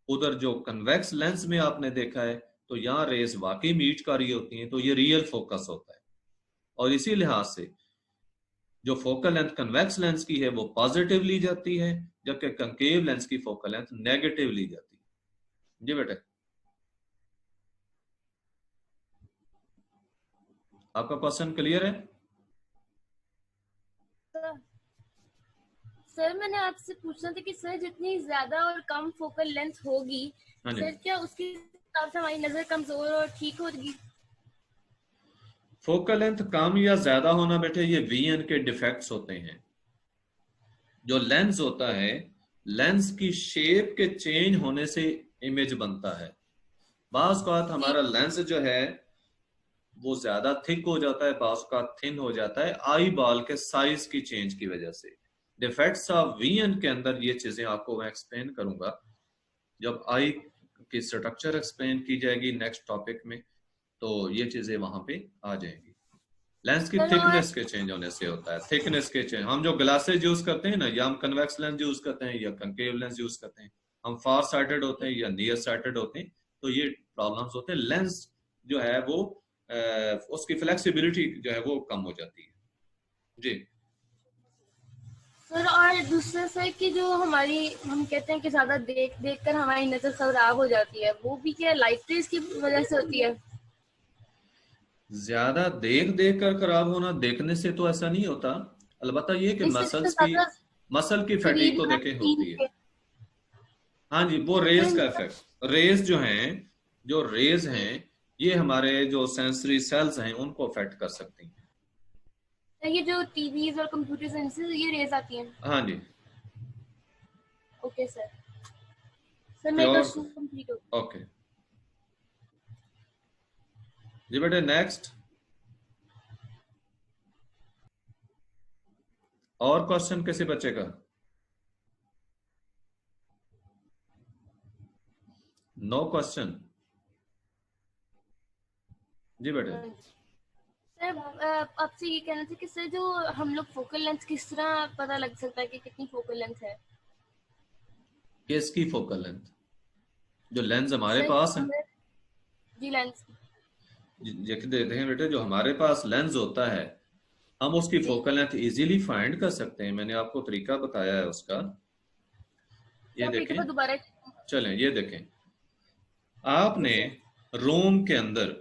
उधर जो कन्वेक्स लेंस में आपने देखा है तो यहाँ रेज वाकई मीट कर रही होती हैं, तो ये रियल फोकस होता है। और इसी लिहाज से जो फोकल लेंथ कन्वेक्स लेंस की है वो पॉजिटिव ली जाती है, जबकि कंकेव लेंस की फोकल लेंथ नेगेटिव ली जाती है। जी बेटे, आपका क्वेश्चन क्लियर है? सर मैंने आपसे पूछना था कि सर जितनी ज्यादा और कम फोकल लेंथ होगी, हाँ जी। सर क्या उसके हिसाब से हमारी नजर कमजोर और ठीक होगी? फोकल लेंथ कम या ज्यादा होना बेटे ये वीएन के डिफेक्ट्स होते हैं। जो लेंस होता है, लेंस की शेप के चेंज होने से इमेज बनता है। बाज़ औक़ात हमारा लेंस जो है वो ज्यादा थिक हो जाता है, बाज़ औक़ात थिन हो जाता है, आई बॉल के साइज की चेंज की वजह से। डिफेक्ट्स ऑफ वीएन के अंदर ये चीजें आपको मैं एक्सप्लेन करूंगा जब आई की स्ट्रक्चर एक्सप्लेन की जाएगी नेक्स्ट टॉपिक में, तो ये चीजें वहां पे आ जाएंगी। लेंस की थिकनेस के चेंज होने से होता है, थिकनेस के चेंज। हम जो ग्लासेज यूज करते हैं ना, या हम कन्वेक्स लेंस यूज करते हैं या कंकेव लेंस यूज करते हैं, हम फार साइटेड होते हैं या नियर साइटेड होते हैं, तो ये प्रॉब्लम्स होते हैं। लेंस जो है वो उसकी फ्लेक्सिबिलिटी जो है वो कम हो जाती है। जी सर, और दूसरा सर कि जो हमारी हम कहते हैं कि ज्यादा देख कर हमारी नजर खराब हो जाती है, वो भी क्या लाइट रेज की वजह से होती है? ज्यादा देख कर खराब होना, देखने से तो ऐसा नहीं होता। अलबत्ता ये कि मसल की फैटिग तो देखे होती है। हाँ जी, वो रेज का इफेक्ट, रेज जो रेज हैं ये हमारे जो सेंसरी सेल्स हैं उनको अफेक्ट कर सकती हैं। ये जो टीवीज और कंप्यूटर्स हैं इनसे ये रेज आती हैं? हाँ जी। ओके सर, मेरा क्वेश्चन कंप्लीट हो गया। ओके जी बेटे, नेक्स्ट और क्वेश्चन किसी बच्चे का? No question? जी बेटे। सर आपसे ये कहना था कि सर जो हम लोग फोकल लेंथ किस तरह पता लग सकता है कि कितनी फोकल लेंथ है? किसकी फोकल लेंथ? जो लेंस हमारे पास है। जी लेंस। देखते हैं बेटे, जो हमारे पास लेंस होता है हम उसकी फोकल लेंथ इजीली फाइंड कर सकते हैं। मैंने आपको तरीका बताया है उसका। ये देखें, दोबारा चलें ये देखें, आपने रूम के अंदर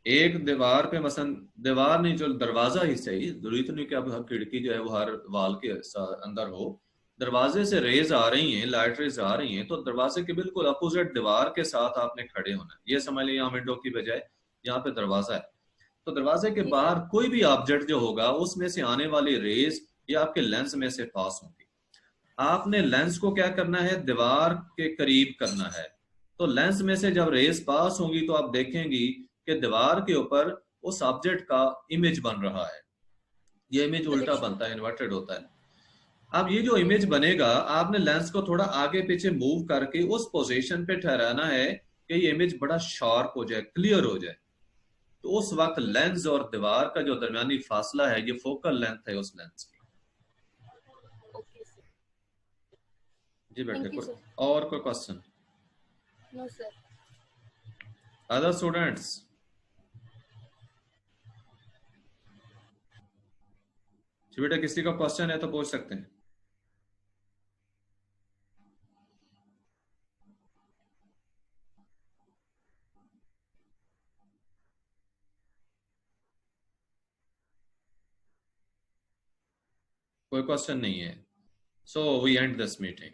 एक दीवार पे, मसलन दीवार नहीं, जो दरवाजा ही सही, जरूरी तो नहीं कि अब हर खिड़की जो है वो हर वाल के अंदर हो। दरवाजे से रेज आ रही हैं, लाइट रेज आ रही हैं, तो दरवाजे के बिल्कुल अपोजिट दीवार के साथ आपने खड़े होना है। ये समझ लिया, यहाँ विंडो की बजाय यहाँ पे दरवाजा है, तो दरवाजे के बाहर कोई भी ऑब्जेक्ट जो होगा उसमें से आने वाली रेज ये आपके लेंस में से पास होंगी। आपने लेंस को क्या करना है, दीवार के करीब करना है। तो लेंस में से जब रेज पास होंगी तो आप देखेंगी कि दीवार के ऊपर उस ऑब्जेक्ट का इमेज बन रहा है। ये इमेज उल्टा बनता है, इन्वर्टेड होता है। अब ये जो इमेज बनेगा, आपने लेंस को थोड़ा आगे पीछे मूव करके उस पोजीशन पे ठहराना है कि ये इमेज बड़ा शार्प हो जाए, क्लियर हो जाए। तो उस वक्त लेंस और दीवार का जो दरमियानी फासला है, ये फोकल लेंथ है उस लेंस की। Okay sir. जी बेटे, थैंक यू कोई सर। और कोई question? No sir. Other students? जी बेटा, किसी का क्वेश्चन है तो पूछ सकते हैं। कोई क्वेश्चन नहीं है, so we end this meeting.